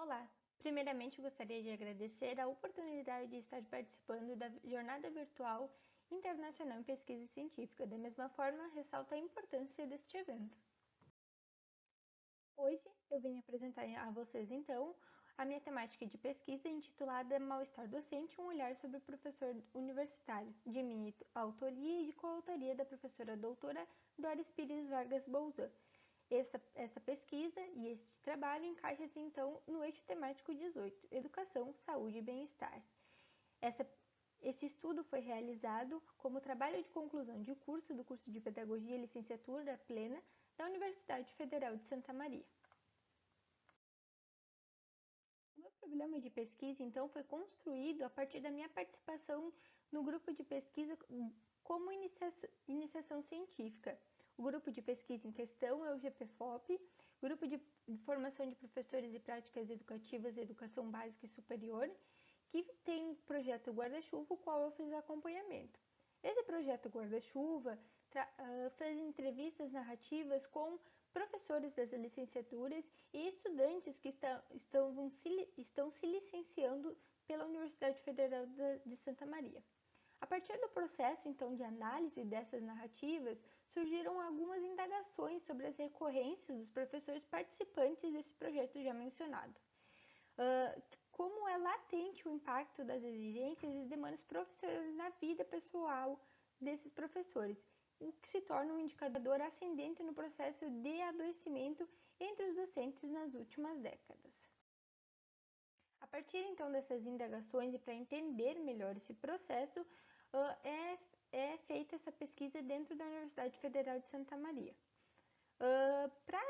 Olá! Primeiramente, gostaria de agradecer a oportunidade de estar participando da Jornada Virtual Internacional em Pesquisa Científica. Da mesma forma, ressalto a importância deste evento. Hoje, eu venho apresentar a vocês, então, a minha temática de pesquisa intitulada Mal-estar docente, um olhar sobre o professor universitário, de minha autoria e de coautoria da professora doutora Doris Pires Vargas Bolzan. Essa pesquisa e este trabalho encaixa-se então no eixo temático 18, Educação, Saúde e Bem-Estar. Esse estudo foi realizado como trabalho de conclusão de curso do curso de Pedagogia e Licenciatura Plena da Universidade Federal de Santa Maria. O meu problema de pesquisa, então, foi construído a partir da minha participação no grupo de pesquisa como iniciação científica. O grupo de pesquisa em questão é o GPFOP, Grupo de Formação de Professores e Práticas Educativas, Educação Básica e Superior, que tem o projeto Guarda-Chuva, o qual eu fiz acompanhamento. Esse projeto Guarda-Chuva fez entrevistas narrativas com professores das licenciaturas e estudantes que estão se licenciando pela Universidade Federal de Santa Maria. A partir do processo, então, de análise dessas narrativas, surgiram algumas indagações sobre as recorrências dos professores participantes desse projeto já mencionado. Como é latente o impacto das exigências e demandas profissionais na vida pessoal desses professores, o que se torna um indicador ascendente no processo de adoecimento entre os docentes nas últimas décadas. A partir então dessas indagações e para entender melhor esse processo, é feita essa pesquisa dentro da Universidade Federal de Santa Maria. Para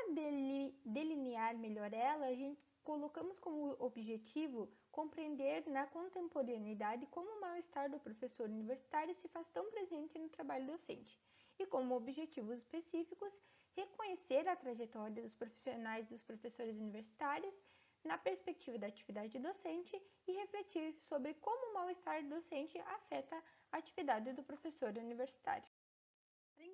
delinear melhor ela, a gente colocamos como objetivo compreender na contemporaneidade como o mal-estar do professor universitário se faz tão presente no trabalho docente e, como objetivos específicos, reconhecer a trajetória dos profissionais dos professores universitários na perspectiva da atividade docente e refletir sobre como o mal-estar docente afeta a atividade do professor universitário. Para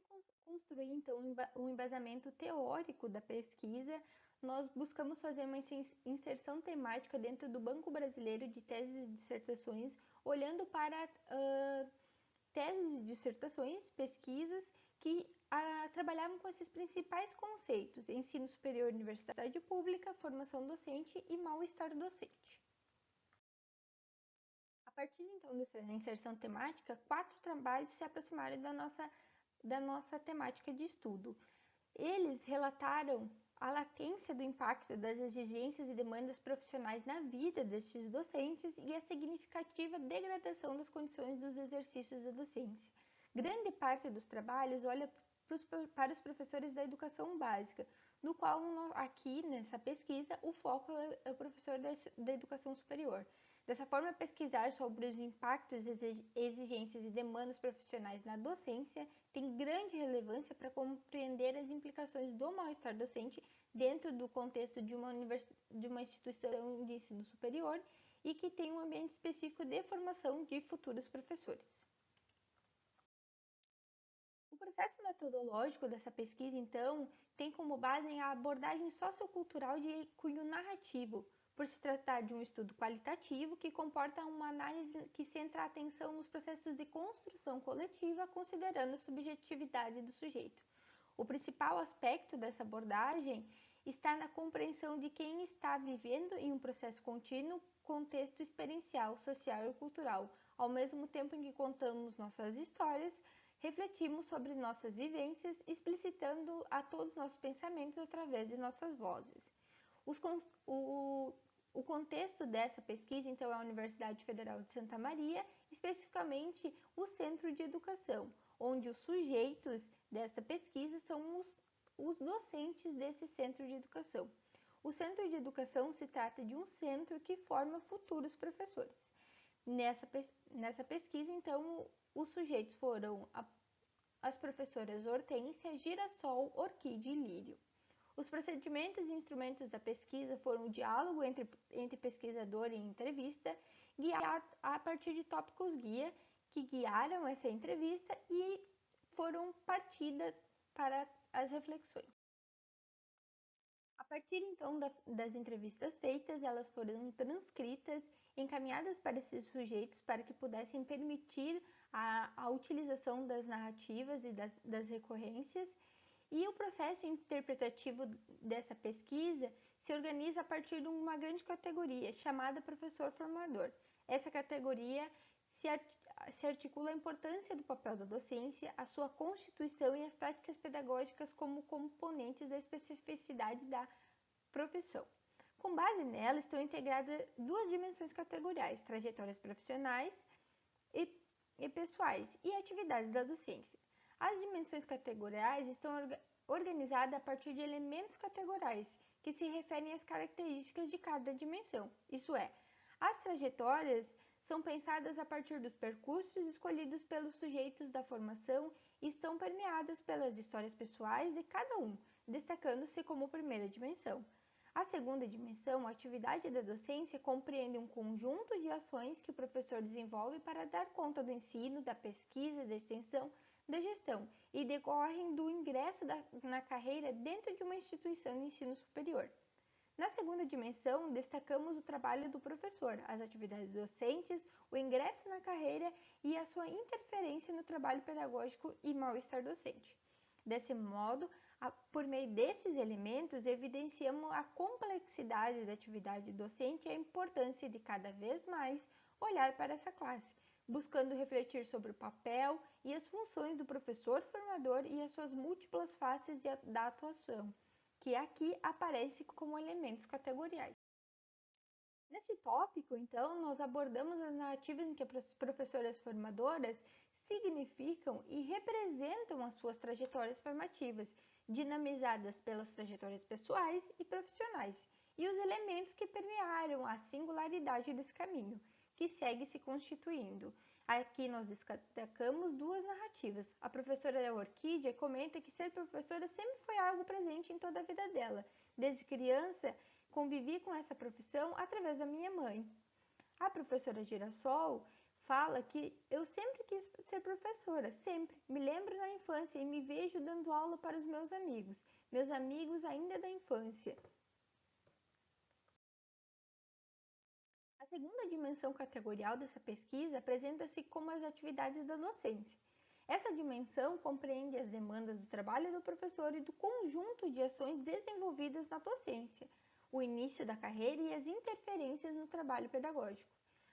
construir, então, um embasamento teórico da pesquisa, nós buscamos fazer uma inserção temática dentro do Banco Brasileiro de Teses e Dissertações, olhando para teses e dissertações, pesquisas que trabalhavam com esses principais conceitos: ensino superior, universidade pública, formação docente e mal-estar docente. A partir então dessa inserção temática, 4 trabalhos se aproximaram da nossa temática de estudo. Eles relataram a latência do impacto das exigências e demandas profissionais na vida destes docentes e a significativa degradação das condições dos exercícios da docência. Grande parte dos trabalhos olha para os professores da educação básica, no qual aqui nessa pesquisa o foco é o professor da educação superior. Dessa forma, pesquisar sobre os impactos, exigências e demandas profissionais na docência tem grande relevância para compreender as implicações do mal-estar docente dentro do contexto de uma instituição de ensino superior e que tem um ambiente específico de formação de futuros professores. O processo metodológico dessa pesquisa, então, tem como base a abordagem sociocultural de cunho narrativo, por se tratar de um estudo qualitativo que comporta uma análise que centra a atenção nos processos de construção coletiva, considerando a subjetividade do sujeito. O principal aspecto dessa abordagem está na compreensão de quem está vivendo em um processo contínuo, contexto experiencial, social e cultural, ao mesmo tempo em que contamos nossas histórias, refletimos sobre nossas vivências, explicitando a todos nossos pensamentos através de nossas vozes. O contexto dessa pesquisa, então, é a Universidade Federal de Santa Maria, especificamente o Centro de Educação, onde os sujeitos desta pesquisa são os docentes desse centro de educação. O centro de educação se trata de um centro que forma futuros professores. Nessa pesquisa, então, os sujeitos foram as professoras Hortência, Girassol, Orquídea e Lírio. Os procedimentos e instrumentos da pesquisa foram o diálogo entre pesquisador e entrevista, guiado a partir de tópicos guia que guiaram essa entrevista e foram partidas para as reflexões. A partir então das entrevistas feitas, elas foram transcritas, encaminhadas para esses sujeitos para que pudessem permitir a utilização das narrativas e das recorrências. E o processo interpretativo dessa pesquisa se organiza a partir de uma grande categoria chamada professor formador. Essa categoria se articula a importância do papel da docência, a sua constituição e as práticas pedagógicas como componentes da especificidade da profissão. Com base nela, estão integradas duas dimensões categoriais: trajetórias profissionais e pessoais e atividades da docência. As dimensões categoriais estão organizadas a partir de elementos categoriais que se referem às características de cada dimensão. Isso é, as trajetórias são pensadas a partir dos percursos escolhidos pelos sujeitos da formação e estão permeadas pelas histórias pessoais de cada um, destacando-se como primeira dimensão. A segunda dimensão, a atividade da docência, compreende um conjunto de ações que o professor desenvolve para dar conta do ensino, da pesquisa, da extensão, da gestão e decorrem do ingresso na carreira dentro de uma instituição de ensino superior. Na segunda dimensão, destacamos o trabalho do professor, as atividades docentes, o ingresso na carreira e a sua interferência no trabalho pedagógico e mal-estar docente. Desse modo, por meio desses elementos, evidenciamos a complexidade da atividade docente e a importância de cada vez mais olhar para essa classe, buscando refletir sobre o papel e as funções do professor formador e as suas múltiplas faces da atuação, que aqui aparece como elementos categoriais. Nesse tópico, então, nós abordamos as narrativas em que as professoras formadoras significam e representam as suas trajetórias formativas, dinamizadas pelas trajetórias pessoais e profissionais, e os elementos que permearam a singularidade desse caminho, que segue se constituindo. Aqui nós destacamos duas narrativas. A professora Orquídea comenta que ser professora sempre foi algo presente em toda a vida dela. Desde criança, convivi com essa profissão através da minha mãe. A professora Girassol fala que eu sempre quis ser professora, sempre. Me lembro na infância e me vejo dando aula para os meus amigos ainda da infância. A segunda dimensão categorial dessa pesquisa apresenta-se como as atividades da docência. Essa dimensão compreende as demandas do trabalho do professor e do conjunto de ações desenvolvidas na docência, o início da carreira e as interferências no trabalho pedagógico.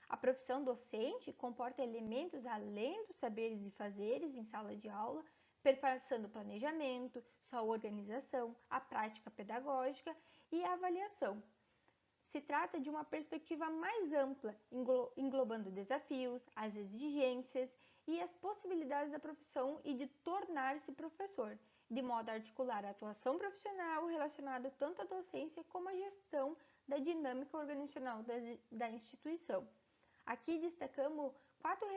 A profissão docente comporta elementos além dos saberes e fazeres em sala de aula, perpassando o planejamento, sua organização, a prática pedagógica e a avaliação. Se trata de uma perspectiva mais ampla, englobando desafios, as exigências e as possibilidades da profissão e de tornar-se professor, de modo a articular a atuação profissional relacionada tanto à docência como à gestão da dinâmica organizacional da instituição. Aqui destacamos 4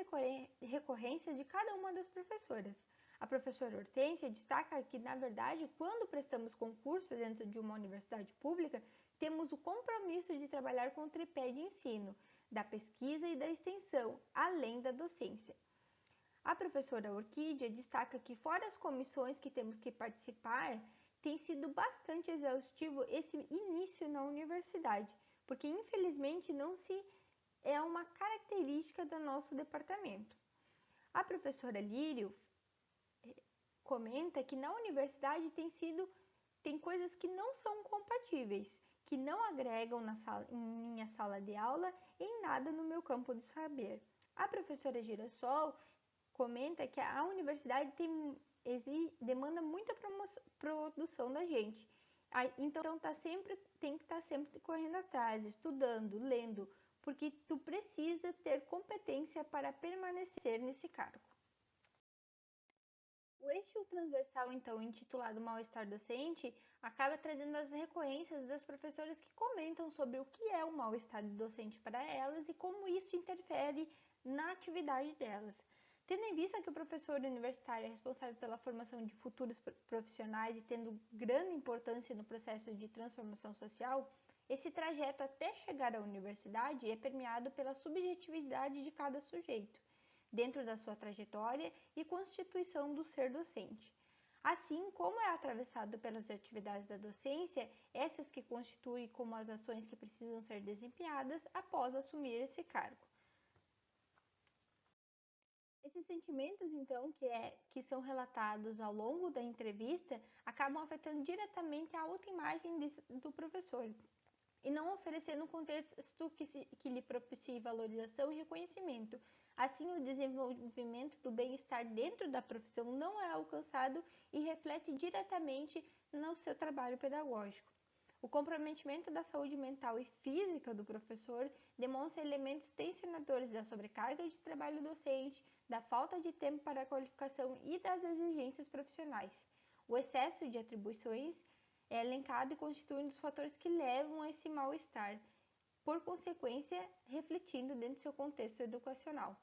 recorrências de cada uma das professoras. A professora Hortência destaca que, na verdade, quando prestamos concurso dentro de uma universidade pública, temos o compromisso de trabalhar com o tripé de ensino, da pesquisa e da extensão, além da docência. A professora Orquídea destaca que, fora as comissões que temos que participar, tem sido bastante exaustivo esse início na universidade, porque infelizmente não se é uma característica do nosso departamento. A professora Lírio comenta que na universidade tem coisas que não são compatíveis, que não agregam em minha sala de aula e em nada no meu campo de saber. A professora Girassol comenta que a universidade demanda muita produção da gente. Então tem que estar sempre correndo atrás, estudando, lendo, porque tu precisa ter competência para permanecer nesse cargo. O eixo transversal, então, intitulado Mal-estar docente, acaba trazendo as recorrências das professoras que comentam sobre o que é o mal-estar docente para elas e como isso interfere na atividade delas. Tendo em vista que o professor universitário é responsável pela formação de futuros profissionais e tendo grande importância no processo de transformação social, esse trajeto até chegar à universidade é permeado pela subjetividade de cada sujeito, dentro da sua trajetória e constituição do ser docente. Assim como é atravessado pelas atividades da docência, essas que constituem como as ações que precisam ser desempenhadas após assumir esse cargo. Esses sentimentos, então, que são relatados ao longo da entrevista, acabam afetando diretamente a autoimagem do professor e não oferecendo um contexto que lhe propicie valorização e reconhecimento. Assim, o desenvolvimento do bem-estar dentro da profissão não é alcançado e reflete diretamente no seu trabalho pedagógico. O comprometimento da saúde mental e física do professor demonstra elementos tensionadores da sobrecarga de trabalho docente, da falta de tempo para a qualificação e das exigências profissionais. O excesso de atribuições é elencado e constitui um dos fatores que levam a esse mal-estar, por consequência, refletindo dentro do seu contexto educacional.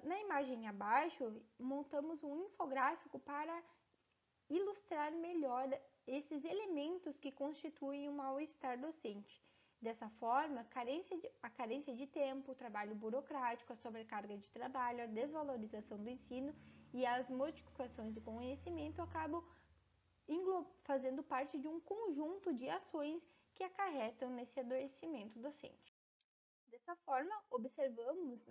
Na imagem abaixo, montamos um infográfico para ilustrar melhor esses elementos que constituem o mal-estar docente. Dessa forma, a carência de tempo, o trabalho burocrático, a sobrecarga de trabalho, a desvalorização do ensino e as modificações do conhecimento acabam fazendo parte de um conjunto de ações que acarretam nesse adoecimento docente. Dessa forma, observamos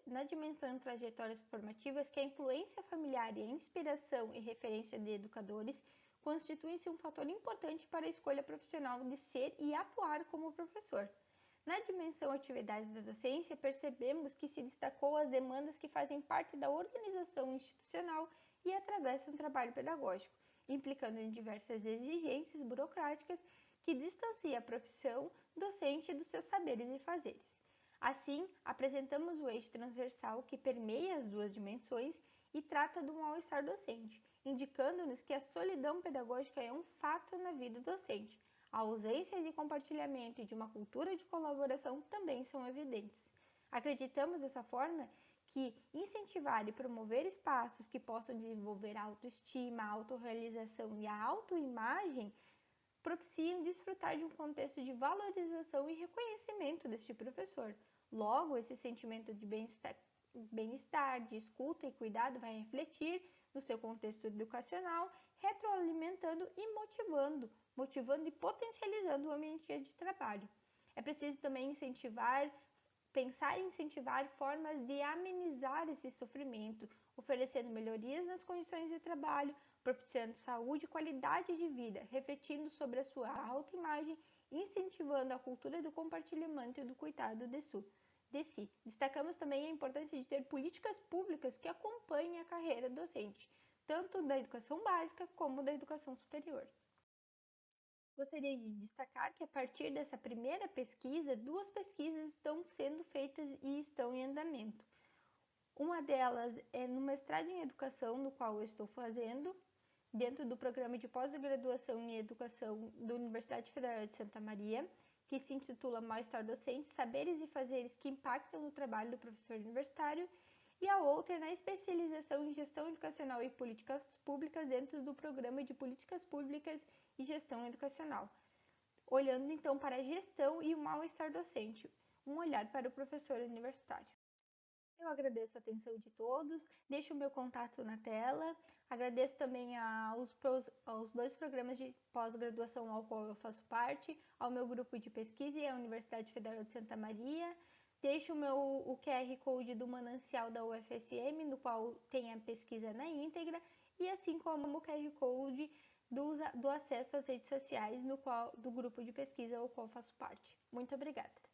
na dimensão de trajetórias formativas que a influência familiar e a inspiração e referência de educadores constituem-se um fator importante para a escolha profissional de ser e atuar como professor. Na dimensão atividades da docência, percebemos que se destacou as demandas que fazem parte da organização institucional e atravessam o trabalho pedagógico, implicando em diversas exigências burocráticas que distancia a profissão docente dos seus saberes e fazeres. Assim, apresentamos o eixo transversal que permeia as duas dimensões e trata do mal-estar docente, indicando-nos que a solidão pedagógica é um fato na vida docente. A ausência de compartilhamento e de uma cultura de colaboração também são evidentes. Acreditamos dessa forma que incentivar e promover espaços que possam desenvolver a autoestima, a autorrealização e a autoimagem propiciam desfrutar de um contexto de valorização e reconhecimento deste professor. Logo, esse sentimento de bem-estar, de escuta e cuidado vai refletir no seu contexto educacional, retroalimentando e motivando e potencializando o ambiente de trabalho. É preciso também pensar e incentivar formas de amenizar esse sofrimento, oferecendo melhorias nas condições de trabalho, propiciando saúde e qualidade de vida, refletindo sobre a sua autoimagem, incentivando a cultura do compartilhamento e do cuidado de si. Destacamos também a importância de ter políticas públicas que acompanhem a carreira docente, tanto da educação básica como da educação superior. Gostaria de destacar que a partir dessa primeira pesquisa, 2 pesquisas estão sendo feitas e estão em andamento. Uma delas é no mestrado em educação, no qual eu estou fazendo, dentro do programa de pós-graduação em educação da Universidade Federal de Santa Maria, que se intitula Mal-estar docente, saberes e fazeres que impactam no trabalho do professor universitário, e a outra é na especialização em gestão educacional e políticas públicas dentro do programa de políticas públicas e gestão educacional, olhando então para a gestão e o mal-estar docente, um olhar para o professor universitário. Eu agradeço a atenção de todos, deixo o meu contato na tela, agradeço também aos 2 programas de pós-graduação ao qual eu faço parte, ao meu grupo de pesquisa e à Universidade Federal de Santa Maria, deixo o QR Code do Manancial da UFSM, no qual tem a pesquisa na íntegra, e assim como o QR Code do acesso às redes sociais do grupo de pesquisa ao qual faço parte. Muito obrigada!